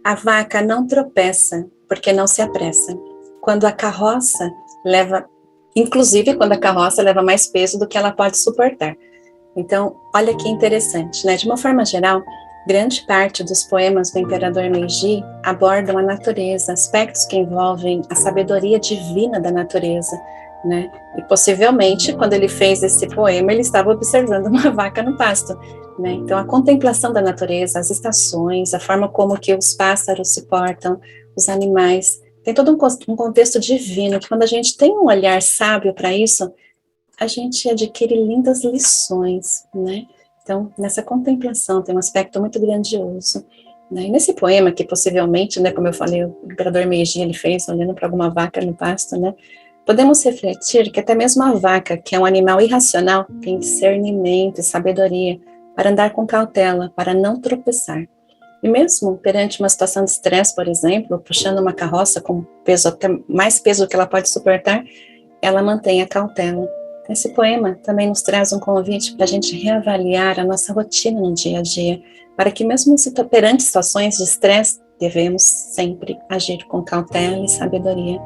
A vaca não tropeça porque não se apressa. Quando a carroça leva, inclusive quando a carroça leva mais peso do que ela pode suportar. Então, olha que interessante, né? De uma forma geral, grande parte dos poemas do imperador Meiji abordam a natureza, aspectos que envolvem a sabedoria divina da natureza, né? E possivelmente, quando ele fez esse poema, ele estava observando uma vaca no pasto, né? Então, a contemplação da natureza, as estações, a forma como que os pássaros se portam, os animais, tem todo um contexto divino, que quando a gente tem um olhar sábio para isso, a gente adquire lindas lições, né? Então, nessa contemplação tem um aspecto muito grandioso, né? E nesse poema que possivelmente, né, como eu falei, o imperador Meiji ele fez olhando para alguma vaca no pasto, né? Podemos refletir que até mesmo a vaca, que é um animal irracional, tem discernimento e sabedoria para andar com cautela, para não tropeçar. E mesmo perante uma situação de estresse, por exemplo, puxando uma carroça com peso até mais peso do que ela pode suportar, ela mantém a cautela. Esse poema também nos traz um convite para a gente reavaliar a nossa rotina no dia a dia, para que mesmo perante situações de estresse, devemos sempre agir com cautela e sabedoria.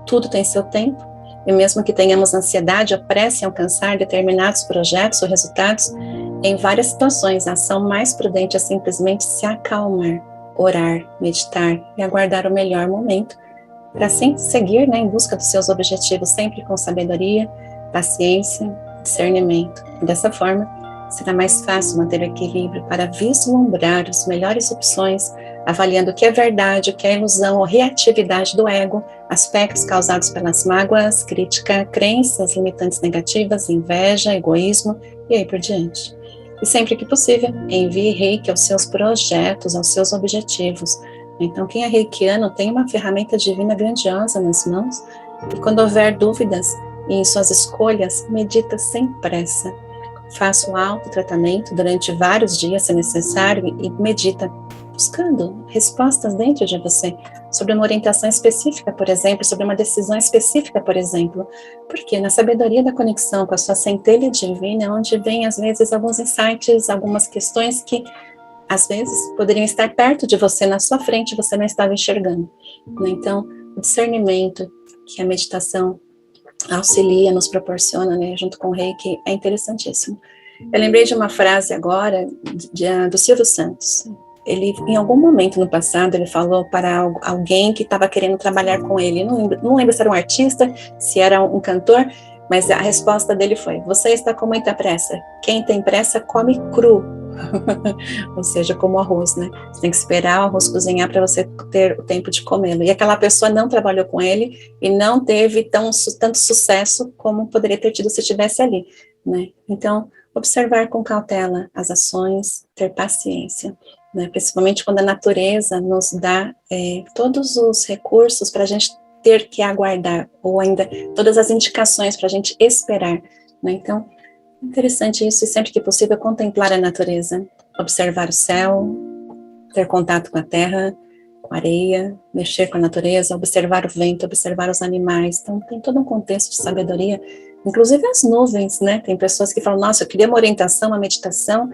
Tudo tem seu tempo, e mesmo que tenhamos ansiedade ou pressa em alcançar determinados projetos ou resultados, em várias situações a ação mais prudente é simplesmente se acalmar, orar, meditar e aguardar o melhor momento, para assim seguir, né, em busca dos seus objetivos, sempre com sabedoria, paciência, discernimento. E dessa forma, será mais fácil manter o equilíbrio para vislumbrar as melhores opções, avaliando o que é verdade, o que é ilusão ou reatividade do ego, aspectos causados pelas mágoas, crítica, crenças limitantes negativas, inveja, egoísmo e aí por diante. E sempre que possível, envie reiki aos seus projetos, aos seus objetivos. Então, quem é reikiano tem uma ferramenta divina grandiosa nas mãos, e quando houver dúvidas em suas escolhas, medita sem pressa. Faça o autotratamento durante vários dias, se necessário, e medita, buscando respostas dentro de você, sobre uma orientação específica, por exemplo, sobre uma decisão específica, por exemplo. Porque na sabedoria da conexão com a sua centelha divina é onde vem, às vezes, alguns insights, algumas questões que às vezes, poderiam estar perto de você, na sua frente, você não estava enxergando. Então, o discernimento que a meditação auxilia, nos proporciona, né, junto com o Reiki, é interessantíssimo. Eu lembrei de uma frase agora, do Silvio Santos. Ele, em algum momento no passado, ele falou para alguém que estava querendo trabalhar com ele. Não lembro se era um artista, se era um cantor, mas a resposta dele foi: você está com muita pressa. Quem tem pressa come cru. Ou seja, como arroz, né? Você tem que esperar o arroz cozinhar para você ter o tempo de comê-lo. E aquela pessoa não trabalhou com ele e não teve tanto sucesso como poderia ter tido se estivesse ali, né? Então, observar com cautela as ações, ter paciência, né? Principalmente quando a natureza nos dá todos os recursos para a gente ter que aguardar, ou ainda todas as indicações para a gente esperar, né? Então, interessante isso, e sempre que possível contemplar a natureza, observar o céu, ter contato com a terra, com a areia, mexer com a natureza, observar o vento, observar os animais. Então tem todo um contexto de sabedoria, inclusive as nuvens, né? Tem pessoas que falam: nossa, eu queria uma orientação, uma meditação,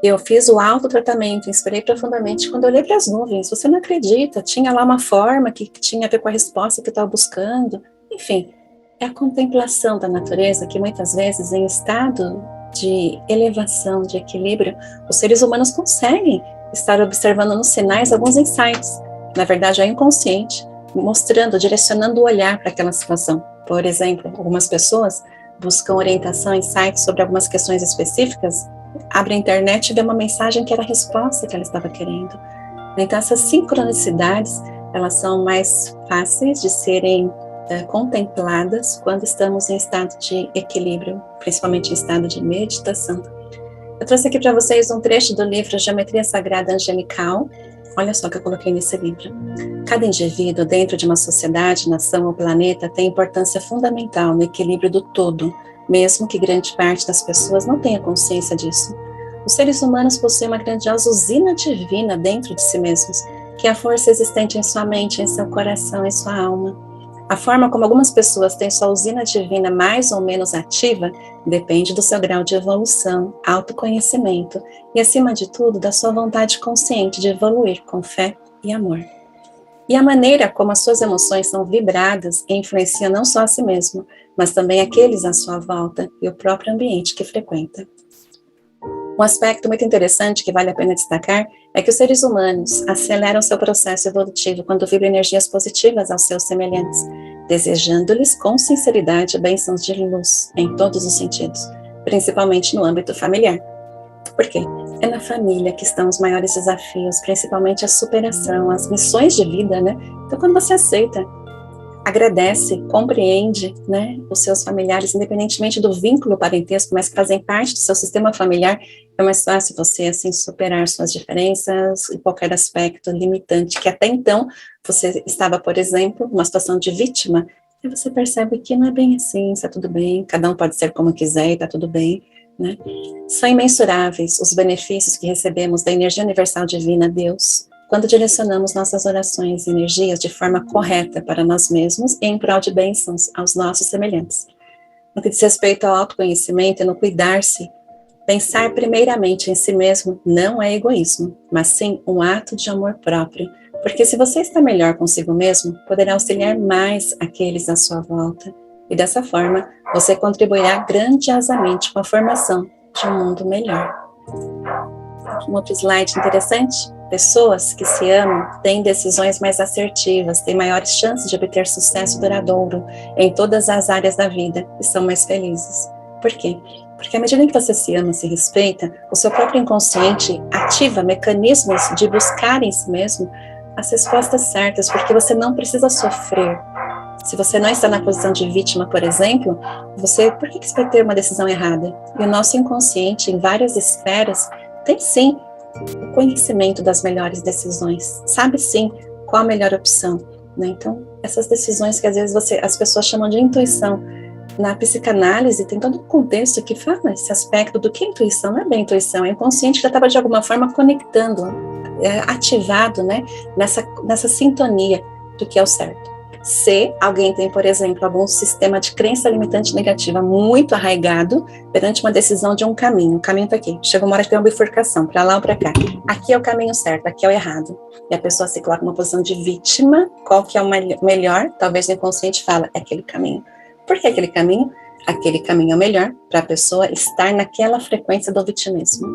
eu fiz o autotratamento, inspirei profundamente. Quando eu olhei para as nuvens, você não acredita, tinha lá uma forma que tinha a ver com a resposta que eu estava buscando. Enfim, é a contemplação da natureza que muitas vezes, em estado de elevação, de equilíbrio, os seres humanos conseguem estar observando nos sinais alguns insights, na verdade é inconsciente, mostrando, direcionando o olhar para aquela situação. Por exemplo, algumas pessoas buscam orientação, insights sobre algumas questões específicas, abre a internet e vê uma mensagem que era a resposta que ela estava querendo. Então essas sincronicidades, elas são mais fáceis de serem contempladas quando estamos em estado de equilíbrio, principalmente em estado de meditação. Eu trouxe aqui para vocês um trecho do livro Geometria Sagrada Angelical. Olha só o que eu coloquei nesse livro. Cada indivíduo dentro de uma sociedade, nação ou planeta tem importância fundamental no equilíbrio do todo, mesmo que grande parte das pessoas não tenha consciência disso. Os seres humanos possuem uma grandiosa usina divina dentro de si mesmos, que é a força existente em sua mente, em seu coração, em sua alma. A forma como algumas pessoas têm sua usina divina mais ou menos ativa depende do seu grau de evolução, autoconhecimento e, acima de tudo, da sua vontade consciente de evoluir com fé e amor. E a maneira como as suas emoções são vibradas influencia não só a si mesmo, mas também aqueles à sua volta e o próprio ambiente que frequenta. Um aspecto muito interessante que vale a pena destacar é que os seres humanos aceleram seu processo evolutivo quando vibram energias positivas aos seus semelhantes, desejando-lhes com sinceridade bênçãos de luz em todos os sentidos, principalmente no âmbito familiar. Por quê? É na família que estão os maiores desafios, principalmente a superação, as missões de vida, né? Então, quando você aceita, agradece, compreende, né, os seus familiares, independentemente do vínculo parentesco, mas que fazem parte do seu sistema familiar, é mais fácil você, assim, superar suas diferenças em qualquer aspecto limitante, que até então você estava, por exemplo, numa situação de vítima, e você percebe que não é bem assim, está tudo bem, cada um pode ser como quiser e está tudo bem, né? São imensuráveis os benefícios que recebemos da energia universal divina, Deus, quando direcionamos nossas orações e energias de forma correta para nós mesmos e em prol de bênçãos aos nossos semelhantes. No que diz respeito ao autoconhecimento e no cuidar-se, pensar primeiramente em si mesmo não é egoísmo, mas sim um ato de amor próprio, porque se você está melhor consigo mesmo, poderá auxiliar mais aqueles à sua volta, e dessa forma você contribuirá grandiosamente com a formação de um mundo melhor. Aqui um outro slide interessante. Pessoas que se amam têm decisões mais assertivas, têm maiores chances de obter sucesso duradouro em todas as áreas da vida e são mais felizes. Por quê? Porque à medida que você se ama, se respeita, o seu próprio inconsciente ativa mecanismos de buscar em si mesmo as respostas certas, porque você não precisa sofrer. Se você não está na posição de vítima, por exemplo, por que você vai ter uma decisão errada? E o nosso inconsciente, em várias esferas, tem sim o conhecimento das melhores decisões, sabe sim qual a melhor opção, né? Então, essas decisões que às vezes as pessoas chamam de intuição, na psicanálise tem todo um contexto que fala esse aspecto do que é intuição, não é bem intuição, é inconsciente que já estava de alguma forma conectando, ativado, né, nessa sintonia do que é o certo. Se alguém tem, por exemplo, algum sistema de crença limitante negativa muito arraigado perante uma decisão de um caminho, o caminho está aqui, chega uma hora que tem uma bifurcação, para lá ou para cá, aqui é o caminho certo, aqui é o errado, e a pessoa se coloca numa posição de vítima, qual que é o melhor, talvez o inconsciente fala, é aquele caminho. Por que aquele caminho? Aquele caminho é o melhor para a pessoa estar naquela frequência do vitimismo.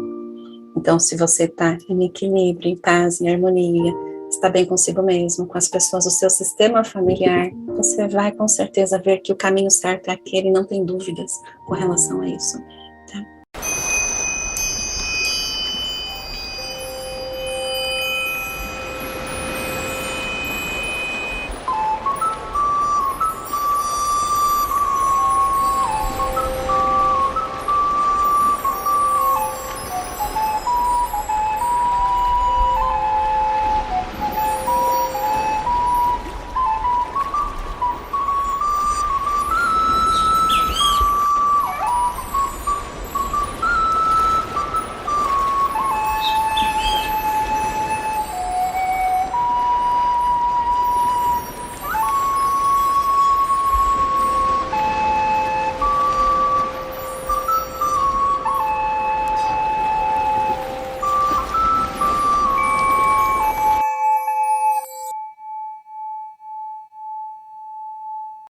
Então, se você está em equilíbrio, em paz, em harmonia, está bem consigo mesmo, com as pessoas do seu sistema familiar, você vai com certeza ver que o caminho certo é aquele, não tem dúvidas com relação a isso.